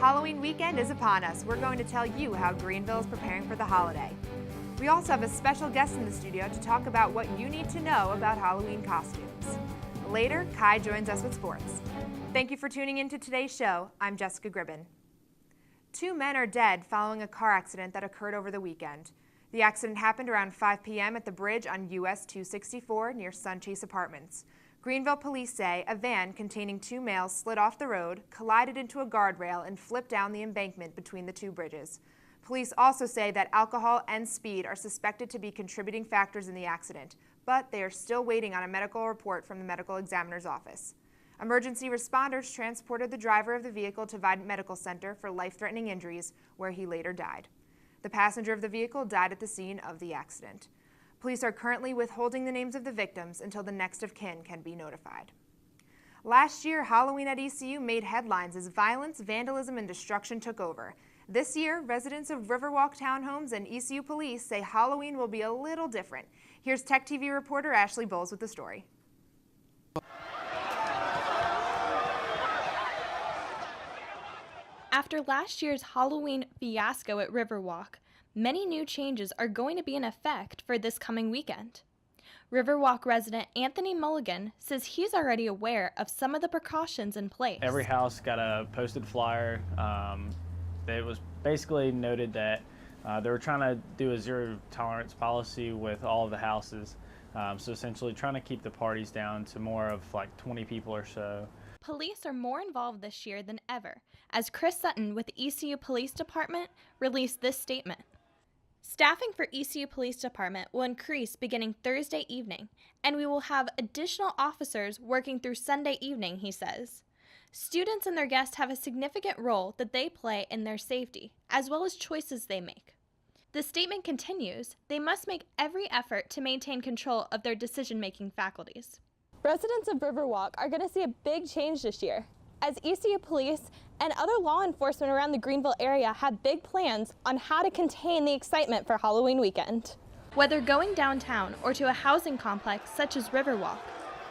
Halloween weekend is upon us. We're going to tell you how Greenville is preparing for the holiday. We also have a special guest in the studio to talk about what you need to know about Halloween costumes. Later, Kai joins us with sports. Thank you for tuning in to today's show. I'm Jessica Gribben. 2 men are dead following a car accident that occurred over the weekend. The accident happened around 5 p.m. at the bridge on US 264 near Sunchase Apartments. Greenville police say a van containing 2 males slid off the road, collided into a guardrail, and flipped down the embankment between the 2 bridges. Police also say that alcohol and speed are suspected to be contributing factors in the accident, but they are still waiting on a medical report from the medical examiner's office. Emergency responders transported the driver of the vehicle to Vidant Medical Center for life-threatening injuries, where he later died. The passenger of the vehicle died at the scene of the accident. Police are currently withholding the names of the victims until the next of kin can be notified. Last year, Halloween at ECU made headlines as violence, vandalism, and destruction took over. This year, residents of Riverwalk Townhomes and ECU police say Halloween will be a little different. Here's TEC-TV reporter Ashley Bowles with the story. After last year's Halloween fiasco at Riverwalk, many new changes are going to be in effect for this coming weekend. Riverwalk resident Anthony Mulligan says he's already aware of some of the precautions in place. Every house got a posted flyer. It was basically noted that they were trying to do a zero tolerance policy with all of the houses. So essentially trying to keep the parties down to more of like 20 people or so. Police are more involved this year than ever, as Chris Sutton with the ECU Police Department released this statement. Staffing for ECU Police Department will increase beginning Thursday evening, and we will have additional officers working through Sunday evening, he says. Students and their guests have a significant role that they play in their safety, as well as choices they make. The statement continues, they must make every effort to maintain control of their decision-making faculties. Residents of Riverwalk are going to see a big change this year, as ECU police and other law enforcement around the Greenville area have big plans on how to contain the excitement for Halloween weekend. Whether going downtown or to a housing complex such as Riverwalk,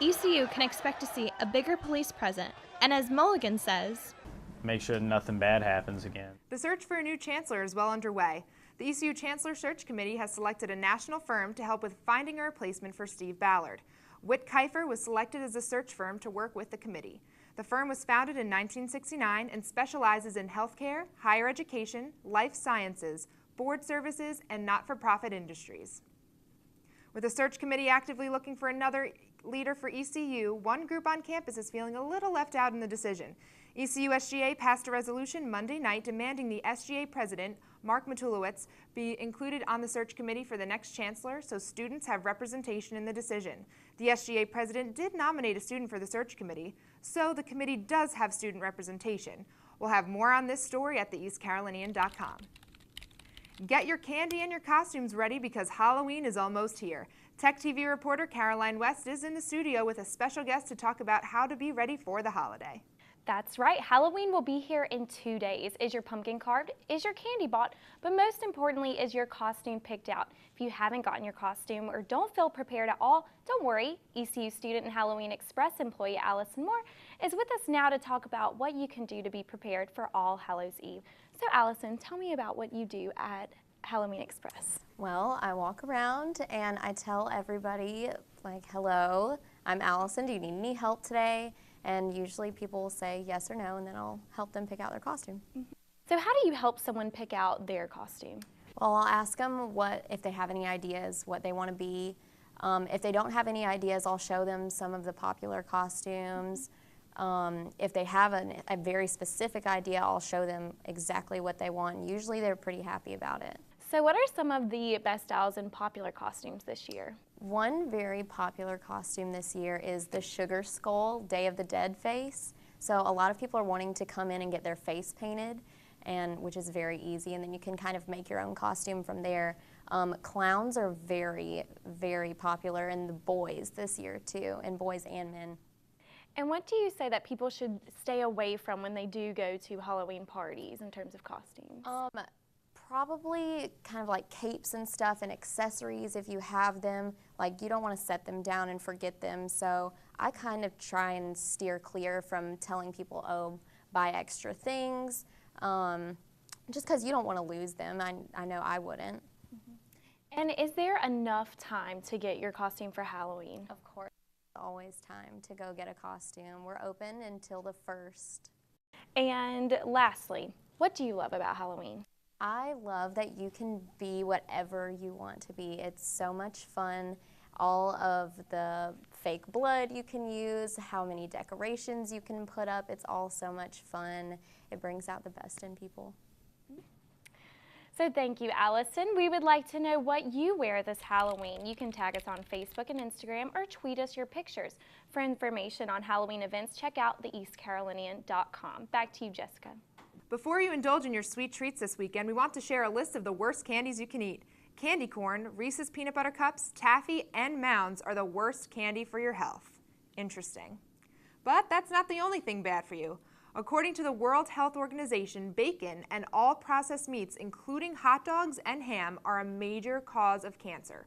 ECU can expect to see a bigger police presence, and as Mulligan says, make sure nothing bad happens again. The search for a new chancellor is well underway. The ECU Chancellor Search Committee has selected a national firm to help with finding a replacement for Steve Ballard. Witt Kiefer was selected as a search firm to work with the committee. The firm was founded in 1969 and specializes in healthcare, higher education, life sciences, board services, and not-for-profit industries. With the search committee actively looking for another leader for ECU, one group on campus is feeling a little left out in the decision. ECU SGA passed a resolution Monday night demanding the SGA president, Mark Matulowicz, be included on the search committee for the next chancellor so students have representation in the decision. The SGA president did nominate a student for the search committee, so the committee does have student representation. We'll have more on this story at theeastcarolinian.com. Get your candy and your costumes ready because Halloween is almost here. TEC-TV reporter Caroline West is in the studio with a special guest to talk about how to be ready for the holiday. That's right, Halloween will be here in 2 days. Is your pumpkin carved? Is your candy bought? But most importantly, is your costume picked out? If you haven't gotten your costume or don't feel prepared at all, don't worry. ECU student and Halloween Express employee Allison Moore is with us now to talk about what you can do to be prepared for All Hallows Eve. So Allison, tell me about what you do at Halloween Express. Well, I walk around and I tell everybody, like, hello, I'm Allison, do you need any help today? And usually people will say yes or no, and then I'll help them pick out their costume. So how do you help someone pick out their costume? Well, I'll ask them if they have any ideas, what they want to be. If they don't have any ideas, I'll show them some of the popular costumes. If they have a very specific idea, I'll show them exactly what they want. And usually they're pretty happy about it. So what are some of the best styles and popular costumes this year? One very popular costume this year is the Sugar Skull Day of the Dead face. So a lot of people are wanting to come in and get their face painted, which is very easy, and then you can kind of make your own costume from there. Clowns are very, very popular in the boys this year too, and boys and men. And what do you say that people should stay away from when they do go to Halloween parties in terms of costumes? Probably kind of like capes and stuff and accessories if you have them. Like, you don't want to set them down and forget them. So I kind of try and steer clear from telling people, oh, buy extra things. just because you don't want to lose them. I know I wouldn't. And is there enough time to get your costume for Halloween? Of course, always time to go get a costume. We're open until the 1st. And lastly, what do you love about Halloween? I love that you can be whatever you want to be. It's so much fun. All of the fake blood you can use, how many decorations you can put up, it's all so much fun. It brings out the best in people. So thank you, Allison. We would like to know what you wear this Halloween. You can tag us on Facebook and Instagram or tweet us your pictures. For information on Halloween events, check out theeastcarolinian.com. Back to you, Jessica. Before you indulge in your sweet treats this weekend, we want to share a list of the worst candies you can eat. Candy corn, Reese's peanut butter cups, taffy, and Mounds are the worst candy for your health. Interesting. But that's not the only thing bad for you. According to the World Health Organization, bacon and all processed meats, including hot dogs and ham, are a major cause of cancer.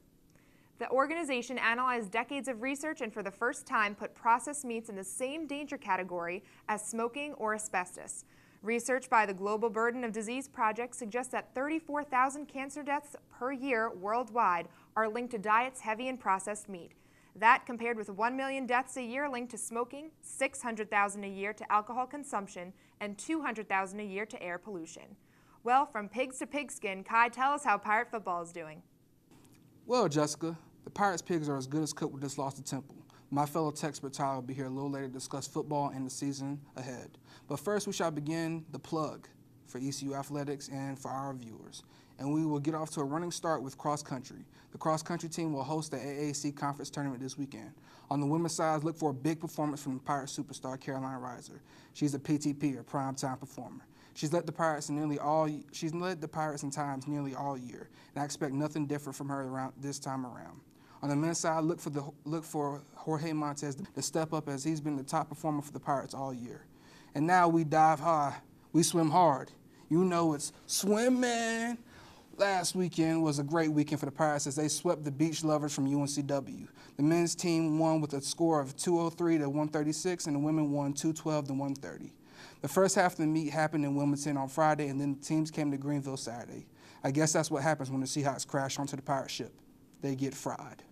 The organization analyzed decades of research and for the first time put processed meats in the same danger category as smoking or asbestos. Research by the Global Burden of Disease Project suggests that 34,000 cancer deaths per year worldwide are linked to diets heavy in processed meat. That compared with 1 million deaths a year linked to smoking, 600,000 a year to alcohol consumption, and 200,000 a year to air pollution. Well, from pigs to pigskin, Kai, tell us how Pirate football is doing. Well, Jessica, the Pirates' pigs are as good as cooked with this loss to Temple. My fellow Texpert Tyler will be here a little later to discuss football and the season ahead. But first, we shall begin the plug for ECU athletics and for our viewers. And we will get off to a running start with cross country. The cross country team will host the AAC conference tournament this weekend. On the women's side, look for a big performance from the Pirate superstar Caroline Reiser. She's a PTP, or primetime performer. She's led the Pirates in times nearly all year, and I expect nothing different from her around this time around. On the men's side, look for Jorge Montez to step up as he's been the top performer for the Pirates all year. And now we dive high, we swim hard. You know it's swimming. Last weekend was a great weekend for the Pirates as they swept the Beach Lovers from UNCW. The men's team won with a score of 203 to 136, and the women won 212 to 130. The first half of the meet happened in Wilmington on Friday, and then the teams came to Greenville Saturday. I guess that's what happens when the Seahawks crash onto the Pirate ship. They get fried.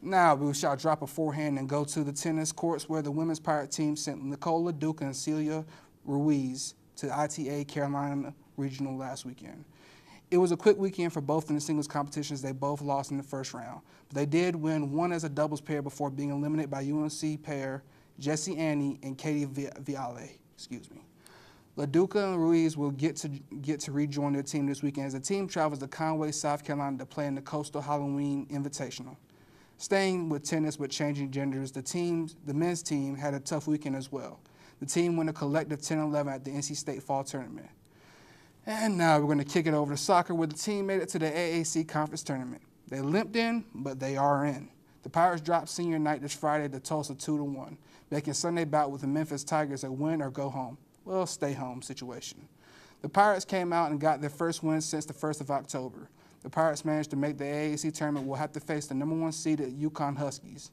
Now we shall drop a forehand and go to the tennis courts where the women's Pirate team sent Nicole LaDuca and Celia Ruiz to ITA Carolina Regional last weekend. It was a quick weekend for both in the singles competitions. They both lost in the first round. But they did win one as a doubles pair before being eliminated by UNC pair Jessie Annie and Katie Viale. LaDuca and Ruiz will get to rejoin their team this weekend as the team travels to Conway, South Carolina to play in the Coastal Halloween Invitational. Staying with tennis but changing genders, the men's team had a tough weekend as well. The team won a collective 10-11 at the NC State Fall Tournament. And now we're going to kick it over to soccer where the team made it to the AAC Conference Tournament. They limped in, but they are in. The Pirates dropped senior night this Friday to Tulsa 2-1, making Sunday bout with the Memphis Tigers a win or go home. Well, stay home situation. The Pirates came out and got their first win since the 1st of October. The Pirates managed to make the AAC tournament will have to face the #1 seeded UConn Huskies.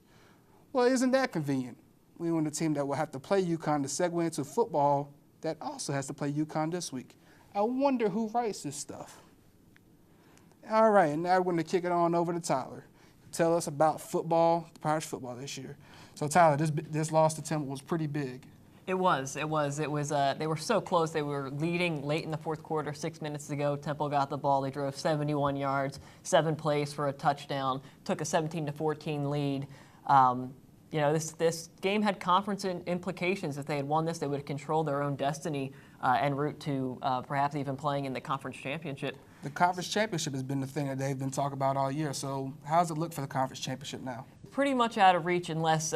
Well, isn't that convenient? We want a team that will have to play UConn to segue into football that also has to play UConn this week. I wonder who writes this stuff. All right, and now we're going to kick it on over to Tyler. Tell us about football, the Pirates football this year. So Tyler, this loss to Temple was pretty big. It was. They were so close. They were leading late in the fourth quarter, 6 minutes to go. Temple got the ball. They drove 71 yards, 7 plays for a touchdown, took a 17-14 lead. This game had conference implications. If they had won this, they would have controlled their own destiny en route to perhaps even playing in the conference championship. The conference championship has been the thing that they've been talking about all year. So how does it look for the conference championship now? Pretty much out of reach unless,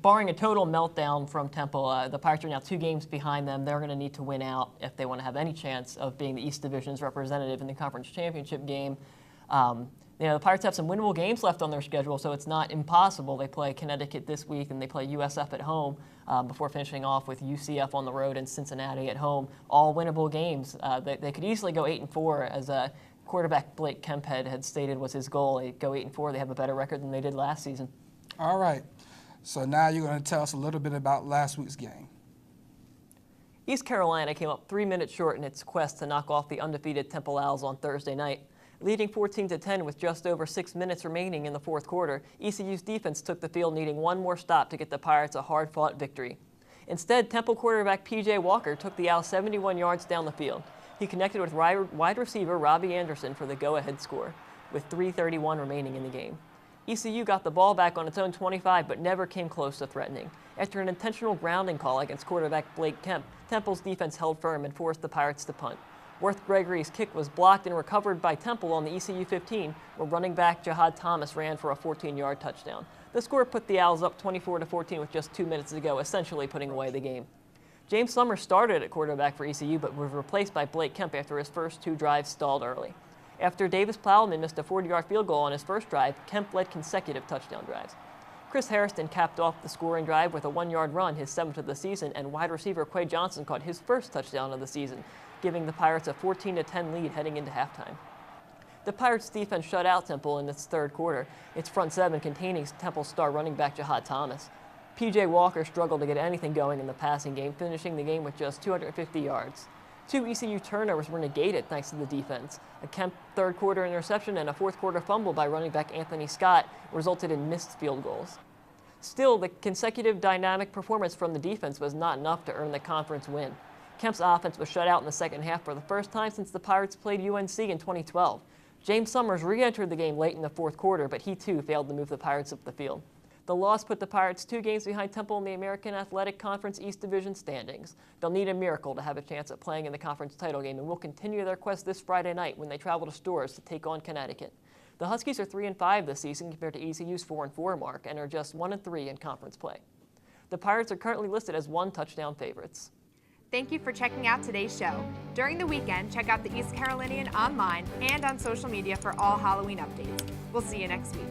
barring a total meltdown from Temple, the Pirates are now 2 games behind them. They're going to need to win out if they want to have any chance of being the East Division's representative in the conference championship game. The Pirates have some winnable games left on their schedule, so it's not impossible. They play Connecticut this week, and they play USF at home before finishing off with UCF on the road and Cincinnati at home. All winnable games. They could easily go 8-4, as quarterback Blake Kemphead had stated was his goal. They go 8-4. They have a better record than they did last season. All right. So now you're going to tell us a little bit about last week's game. East Carolina came up 3 minutes short in its quest to knock off the undefeated Temple Owls on Thursday night. Leading 14-10 with just over 6 minutes remaining in the fourth quarter, ECU's defense took the field needing one more stop to get the Pirates a hard-fought victory. Instead, Temple quarterback P.J. Walker took the Owls 71 yards down the field. He connected with wide receiver Robbie Anderson for the go-ahead score, with 3:31 remaining in the game. ECU got the ball back on its own 25 but never came close to threatening. After an intentional grounding call against quarterback Blake Kemp, Temple's defense held firm and forced the Pirates to punt. Worth Gregory's kick was blocked and recovered by Temple on the ECU 15, where running back Jahad Thomas ran for a 14-yard touchdown. The score put the Owls up 24-14 with just 2 minutes to go, essentially putting away the game. James Summers started at quarterback for ECU, but was replaced by Blake Kemp after his first 2 drives stalled early. After Davis Plowman missed a 40-yard field goal on his first drive, Kemp led consecutive touchdown drives. Chris Harrison capped off the scoring drive with a 1-yard run, his 7th of the season, and wide receiver Quay Johnson caught his first touchdown of the season, giving the Pirates a 14-10 lead heading into halftime. The Pirates' defense shut out Temple in its third quarter, its front seven containing Temple star running back Jahad Thomas. P.J. Walker struggled to get anything going in the passing game, finishing the game with just 250 yards. 2 ECU turnovers were negated thanks to the defense. A Kemp third-quarter interception and a fourth-quarter fumble by running back Anthony Scott resulted in missed field goals. Still, the consecutive dynamic performance from the defense was not enough to earn the conference win. Kemp's offense was shut out in the second half for the first time since the Pirates played UNC in 2012. James Summers re-entered the game late in the fourth quarter, but he too failed to move the Pirates up the field. The loss put the Pirates 2 games behind Temple in the American Athletic Conference East Division standings. They'll need a miracle to have a chance at playing in the conference title game, and will continue their quest this Friday night when they travel to Storrs to take on Connecticut. The Huskies are 3-5 this season compared to ECU's 4-4 mark, and are just 1-3 in conference play. The Pirates are currently listed as 1-touchdown favorites. Thank you for checking out today's show. During the weekend, check out the East Carolinian online and on social media for all Halloween updates. We'll see you next week.